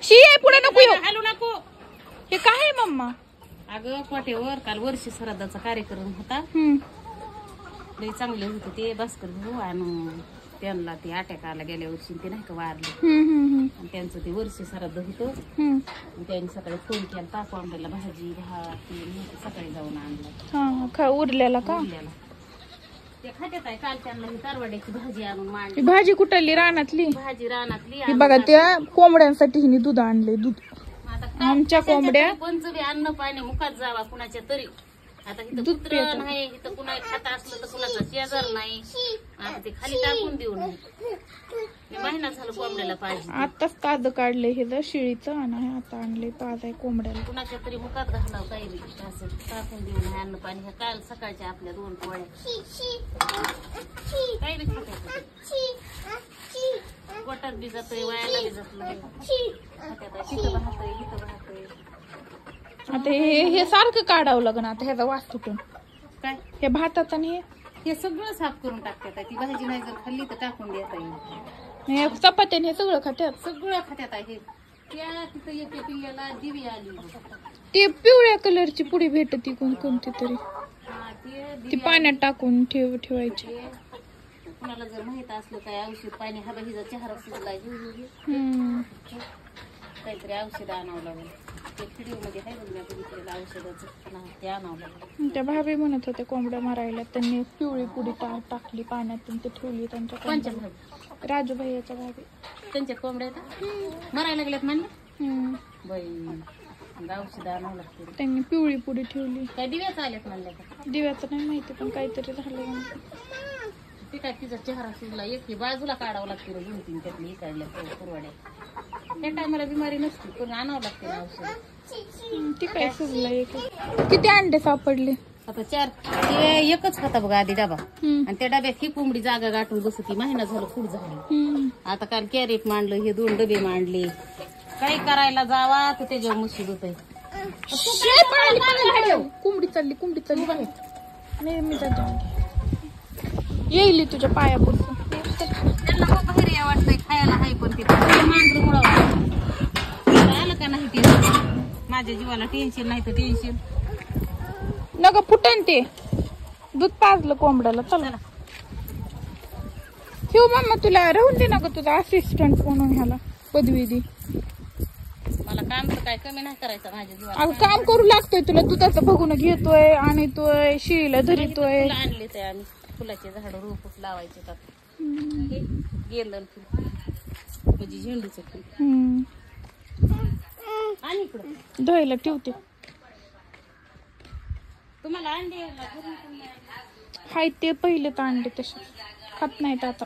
शी आहे पुढे नको येऊ. हलू नको. हे काय आहे मम्मा? अगं कोठेवर काल वर्षी श्राद्धाचा कार्यक्रम होता. लई चांगले होते ते भास्कर भाऊ आणि त्यांना ते अटॅक आला गेल्या वर्षी ते नाही का वारले आणि त्यांचं ते वर्षी श्राद्ध होतं. त्यांनी सकाळी फोन केला तापू आणलेला भाजी भात ते सकाळी जाऊन आणला. उरलेला का? उरलेला ते खात्यात आहे. काल त्यांना ही तारवाड्याची भाजी आणून मांडली. भाजी कुठली? रानातली भाजी रानातली. ही बघा त्या कोंबड्यांसाठी हिने दूध आणले. दूध आता आमच्या कोंबड्या कोणचं बी अन्न पाणी मुखात जावा कुणाच्या तरी. आता इथं कुत्र नाही, इथं कुणा खाता असलं तर कुणाचा शेजार नाही. आता ते खाली टाकून देऊ नये. महिना झालं कोंबड्याला पाहिजे. आताच ताज काढले हे शिळीचं आणि आता आणले ताज आहे कोंबड्याला. कुणाच्या तरी मुखात घालावं काही बी असं टाकून देऊ नये अन्न पाणी. हे काल सकाळच्या आपल्या 2 पोळ्या काही बी खात्यात पोटात बी जातोय वायाला बी जात नाही. तिथं राहतोय इथं राहतोय. आता हे सारखं काढावं लागण. आता ह्याचा वास तुटून काय हे भातात आणि हे सगळं साफ करून टाकतात. ती भाजी नाही जर खाल्ली तर टाकून देता येईल. हे चपात्याने हे सगळं खात्यात. सगळं खात्यात आहे. त्या तिथं एके पिल्ल्याला दिवी आली. ती पिवळ्या कलरची पुडी भेटती कोणती तरी. हा ते ती पाण्यात टाकून ठेवायची. कुणाला जर माहित असलं काय औषध पाणी हा हिचा चेहरा सुजलाय काहीतरी औषध आणावं लागेल. ते व्हिडिओ मध्ये आहे बघ बघितलेलं औषधाचं ते आणावं लागेल. त्या भाभी म्हणत होत्या कोंबड्या मारायला त्यांनी पिवळी पुडी टाकली पाण्यात ते ठेवली त्यांच्या. कोणच्या भाभी? राजू भैयाच्या भाभी. त्यांच्या कोंबड्या मरायला लागल्यात म्हणले बाई. औषध आणावं लागते. त्यांनी पिवळी पुडी ठेवली. काय दिव्याच आल्यात म्हणल्या का? दिव्याचं नाही माहिती पण काहीतरी झालं. ते काय तिचा चेहरा सुजला. एक बाजूला काढावं लागते 2-3 त्यातली काढल्या पुरवाड्या. त्या टायमाला बिमारी नसते पण आणावं लागते ना औषध. ती काय सुजलं. किती अंडे सापडले? आता 4. ते एकच खाता बघा आधी डबा आणि त्या डब्यात ही कोंबडी जागा गाठून बसती. महिना झालं खूप झाली. आता काल कॅरेट मांडलं. हे 2 डबे मांडले. काही करायला जावा तर त्याच्यावर मुशीद होत. कोंबडी चालली मी येईल तुझ्या पायापासून. त्यांना बाहेर या वाटतंय खायला हाय पण ते मांजर मुळावं आलं का नाही टेन्शन. माझ्या जीवाला टेन्शन नाही तर टेन्शन नका फुटन ते दूध पाजलं कोंबड्याला. चला ठेव मम्मा तुला राहून दे ना ग तुझा असिस्टंट म्हणून ह्याला पदवी दे. मला काम तर काय कमी नाही करायचं माझ्या जीवाला. अगं काम करू लागतोय तुला. दुधाचं बघून घेतोय आणतोय शिळीला धरितोय. आणले ते आणि फुलाचे झाड रोप लावायचे का गेंदन फुल म्हणजे झेंडूचं फुल. आणि इकडं धुवायला ठेवते. तुम्हाला अंडे हाय ते पहिले तर अंडे तसे खात नाहीत आता.